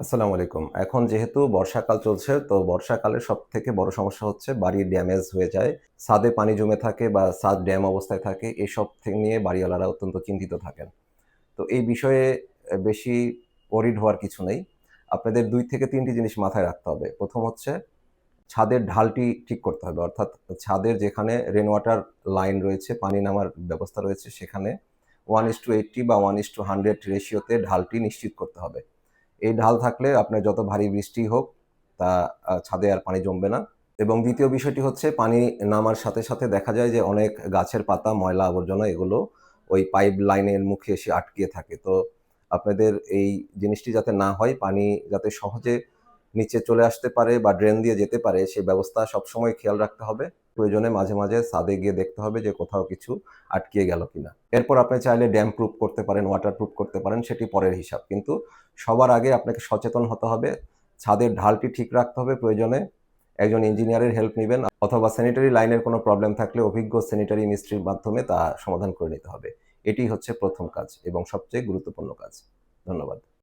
আসসালামু আলাইকুম। এখন যেহেতু বর্ষাকাল চলছে, তো বর্ষাকালের সবথেকে বড় সমস্যা হচ্ছে বাড়ির ড্যামেজ হয়ে যায়। ছাদে পানি জমে থাকে বা ছাদ ড্যাম অবস্থায় থাকে। এসব নিয়ে বাড়িওয়ালারা অত্যন্ত চিন্তিত থাকেন। তো এই বিষয়ে বেশি ওরিড হওয়ার কিছু নেই। আপনাদের ২ থেকে ৩ টি জিনিস মাথায় রাখতে হবে। ১ম হচ্ছে ছাদের ঢালটি ঠিক করতে হবে। অর্থাৎ ছাদের যেখানে রেইন ওয়াটার লাইন রয়েছে, পানি নামার ব্যবস্থা রয়েছে সেখানে 1:80 বা 1:100 রেশিওতে ঢালটি নিশ্চিত করতে হবে। এই ঢাল থাকলে আপনার যত ভারী বৃষ্টি হোক তা ছাদে আর পানি জমবে না। এবং ২য় বিষয়টি হচ্ছে পানি নামার সাথে, সাথে দেখা যায় যে অনেক গাছের পাতা, ময়লা আবর্জনা এগুলো ওই পাইপ লাইনের মুখে এসে আটকিয়ে থাকে। তো আপনাদের এই জিনিসটি যাতে না হয়, পানি যাতে সহজে নিচে চলে আসতে পারে বা ড্রেন দিয়ে যেতে পারে সেই ব্যবস্থা সবসময় খেয়াল রাখতে হবে। প্রয়োজনে মাঝে, মাঝে ছাদে গিয়ে দেখতে হবে যে কোথাও কিছু আটকিয়ে গেল কিনা। এরপর আপনি চাইলে ড্যাম প্রুফ করতে পারেন, ওয়াটার প্রুফ করতে পারেন, সেটি পরের হিসাব। কিন্তু সবার আগে আপনাকে সচেতন হতে হবে। ছাদের ঢালটি ঠিক রাখতে হবে। প্রয়োজনে একজন ইঞ্জিনিয়ারের হেল্প নিবেন অথবা স্যানিটারি লাইনের কোনো প্রবলেম থাকলে অভিজ্ঞ স্যানিটারি মিস্ত্রির মাধ্যমে তা সমাধান করে নিতে হবে। এটিই হচ্ছে ১ম কাজ এবং সবচেয়ে গুরুত্বপূর্ণ কাজ। ধন্যবাদ।